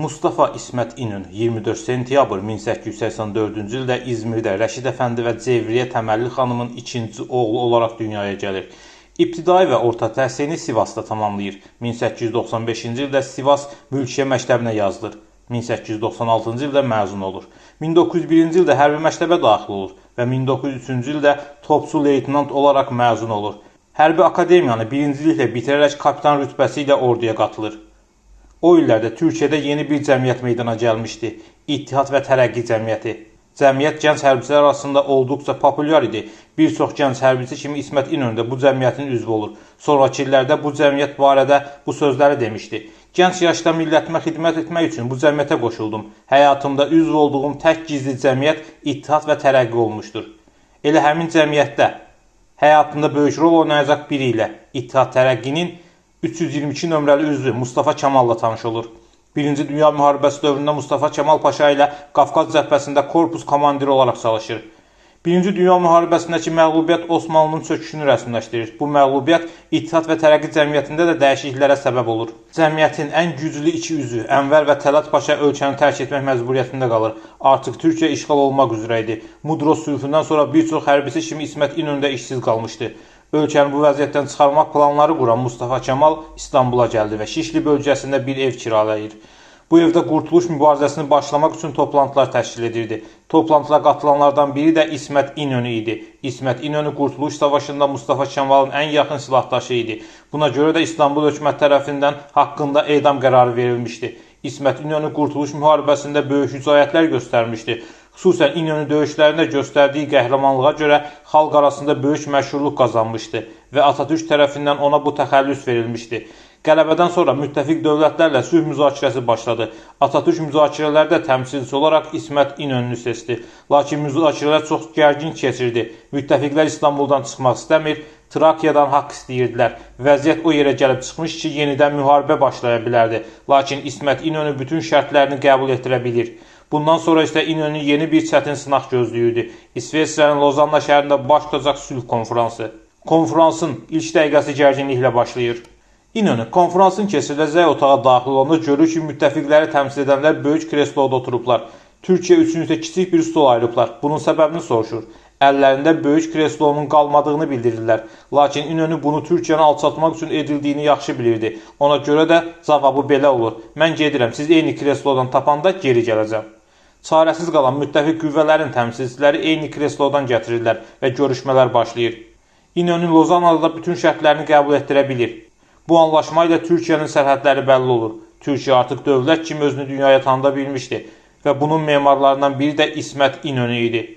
Mustafa İsmət İnönü 24 sentyabr 1884-cü ildə İzmirdə Rəşid Əfəndi və Cevriyə Təməlli xanımın ikinci oğlu olaraq dünyaya gəlir. İbtidai və orta təhsilini Sivasda tamamlayır. 1895-ci ildə Sivas Mülkiyə Məktəbinə yazılır. 1896-cı ildə məzun olur. 1901-ci ildə hərbi məktəbə daxil olur və 1903-cü ildə topçu leytenant olaraq məzun olur. Hərbi akademiyanı birinciliklə bitirərək kapitan rütbəsi ilə orduya qatılır. O illərdə Türkiyədə yeni bir cəmiyyət meydana gəlmişdi. İttihad və Tərəqqi Cəmiyyəti. Cəmiyyət gənc hərbçilər arasında olduqca populyar idi. Bir çox gənc hərbiçi kimi İsmət İnönü də bu cəmiyyətin üzvü olur. Sonrakı illərdə bu cəmiyyət barədə bu sözləri demişdi. Gənc yaşda millətimə xidmət etmək üçün bu cəmiyyətə qoşuldum. Həyatımda üzv olduğum tək gizli cəmiyyət İttihad və Tərəqqi olmuşdur. Elə həmin cəmiyyətdə həyatında böyük rol oynayacaq biri ilə İttihad Tərəqqinin 322 nömrəli üzvü Mustafa Kemalla tanış olur. Birinci Dünya müharibəsi dövründə Mustafa Kemal Paşa ilə Qafqaz cəbhəsində korpus komandiri olaraq çalışır. Birinci Dünya müharibəsindəki məğlubiyyət Osmanlının çöküşünü rəsmiləşdirir. Bu məğlubiyyət İttihad və Tərəqqi Cəmiyyətində də dəyişikliklərə səbəb olur. Cəmiyyətin ən güclü iki üzvü Ənvər və Tələt Paşa ölkəni tərk etmək məcburiyyətində qalır. Artıq Türkiyə işğal olmaq üzrə idi. Mudros sülhündən sonra bir çox hərbiçi kimi İsmət İnönü də işsiz qalmışdı. Ölkəni bu vəziyyətdən çıxarmaq planları quran Mustafa Kemal İstanbula gəldi və Şişli bölgəsində bir ev kiralayır. Bu evdə Qurtuluş mübarizəsini başlamaq üçün toplantılar təşkil edirdi. Toplantılara qatılanlardan biri də İsmət İnönü idi. İsmət İnönü Qurtuluş Savaşında Mustafa Kemalın ən yaxın silahdaşı idi. Buna görə də İstanbul hökuməti tərəfindən haqqında edam qərarı verilmişdi. İsmət İnönü Qurtuluş müharibəsində böyük hücaətlər göstərmişdi. Xüsusən İnönü döyüşlərində göstərdiyi qəhrəmanlığa görə xalq arasında böyük məşhurluq qazanmışdı və Atatürk tərəfindən ona bu təxəllüs verilmişdi. Qələbədən sonra müttəfiq dövlətlərlə sülh müzakirəsi başladı. Atatürk müzakirələrdə təmsilçi olaraq İsmət İnönünü seçdi. Lakin müzakirələr çox gərgin keçirdi. Müttəfiqlər İstanbuldan çıxmaq istəmir, Trakiyadan haqq istəyirdilər. Vəziyyət o yerə gəlib çıxmış ki, yenidən müharibə başlaya bilərdi. Lakin İsmət İnönü bütün şərtlərini qəbul etdirə bilir. Bundan sonra isə İnönü yeni bir çətin sınaq gözləyirdi. İsveçrənin Lozanna şəhərində baş tutacaq sülh konfransı. Konfransın ilk dəqiqəsi gərginliklə başlayır. İnönü konfransın keçiriləcəyi otağa daxil olanda görür ki, müttəfiqləri təmsil edənlər böyük kresloda oturublar. Türkiyə üçün isə kiçik bir stol ayırıblar. Bunun səbəbini soruşur. Əllərində böyük kreslonun qalmadığını bildirirlər. Lakin İnönü bunu Türkiyəni alçatmaq üçün edildiyini yaxşı bilirdi. Ona görə də cavabı belə olur. Mən gedirəm, siz eyni kreslodan tapanda geri gələcəm. Çarəsiz qalan müttəfiq qüvvələrin təmsilçiləri eyni kreslodan gətirirlər və görüşmələr başlayır. İnönü Lozannada bütün şərtlərini qəbul etdirə bilir. Bu anlaşma ilə Türkiyənin sərhədləri bəlli olur. Türkiyə artıq dövlət kimi özünü dünyaya tanıda bilmişdi və bunun memarlarından biri də İsmət İnönü idi.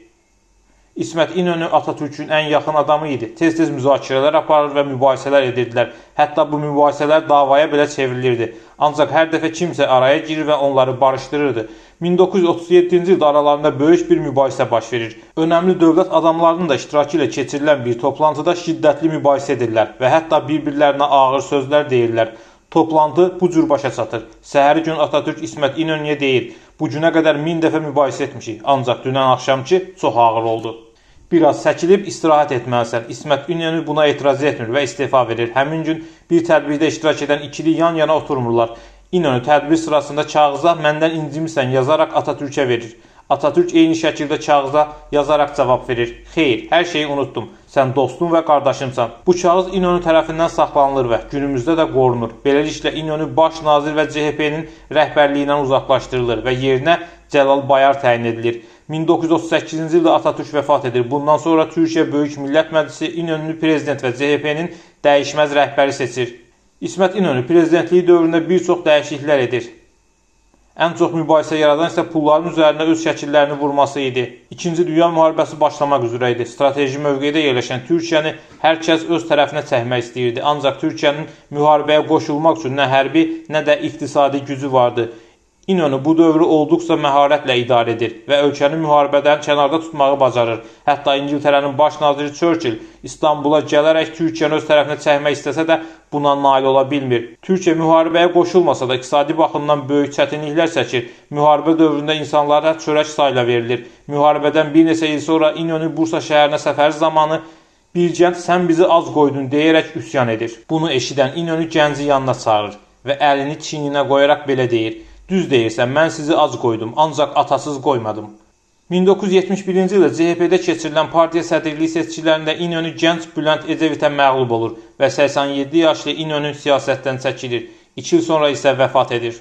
İsmət İnönü Atatürkün ən yaxın adamı idi. Tez-tez müzakirələr aparır və mübahisələr edirdilər. Hətta bu mübahisələr davaya belə çevrilirdi. Ancaq hər dəfə kimsə araya girir və onları barışdırırdı. 1937-ci ildə aralarında böyük bir mübahisə baş verir. Önəmli dövlət adamlarının da iştirakı ilə keçirilən bir toplantıda şiddətli mübahisə edirlər və hətta bir-birlərinə ağır sözlər deyirlər. Toplantı bu cür başa çatır. Səhəri gün Atatürk İsmət İnönüyə deyir: "Bu günə qədər 1000 dəfə mübahisə etmişik, ancaq dünən axşamki çox ağır oldu. Biraz çəkilib istirahət etməlisən." İsmət İnönü buna etiraz etmir və istefa verir. Həmin gün bir tədbirdə iştirak edən ikili yan-yana oturmurlar. İnönü tədbir sırasında kağıza "Məndən incimisən" yazaraq Atatürkə verir. Atatürk eyni şəkildə kağıza yazaraq cavab verir: "Xeyr, hər şeyi unutdum. Sən dostum və qardaşımsan." Bu kağız İnönü tərəfindən saxlanılır və günümüzdə də qorunur. Beləliklə İnönü baş nazir və CHP-nin rəhbərliyindən uzaqlaşdırılır və yerinə Cəlal Bayar təyin edilir. 1938-ci ildə Atatürk vəfat edir. Bundan sonra Türkiyə Böyük Millət Məclisi İnönünü prezident və CHP-nin dəyişməz rəhbəri seçir. İsmət İnönü prezidentliyi dövründə bir çox dəyişikliklər edir. Ən çox mübahisə yaradan isə pulların üzərinə öz şəkillərini vurması idi. İkinci Dünya müharibəsi başlamaq üzrə idi. Strateji mövqedə yerləşən Türkiyəni hər kəs öz tərəfinə çəkmək istəyirdi. Ancaq Türkiyənin müharibəyə qoşulmaq üçün nə hərbi, nə də iqtisadi gücü vardı. İnönü bu dövrü olduqca məharətlə idarə edir və ölkəni müharibədən kənarda tutmağı bacarır. Hətta İngiltərənin baş naziri Churchill İstanbula gələrək Türkiyəni öz tərəfinə çəkmək istəsə də buna nail ola bilmir. Türkiyə müharibəyə qoşulmasa da iqtisadi baxımdan böyük çətinliklər çəkir. Müharibə dövründə insanlara çörək sayla verilir. Müharibədən bir neçə il sonra İnönü Bursa şəhərinə səfəri zamanı bir gənc "Sən bizi az qoydun" deyərək üsyan edir. Bunu eşidən İnönü gənci yanına çağırır və əlini çiyninə qoyaraq belə deyir: Düz deyirsən, mən sizi az qoydum, ancaq atasız qoymadım. 1971-ci ildə CHP-də keçirilən partiya sədrliyi seçkilərində İnönü gənc Bülent Ecevitə məğlub olur və 87 yaşlı İnönü siyasətdən çəkilir. 2 il sonra isə vəfat edir.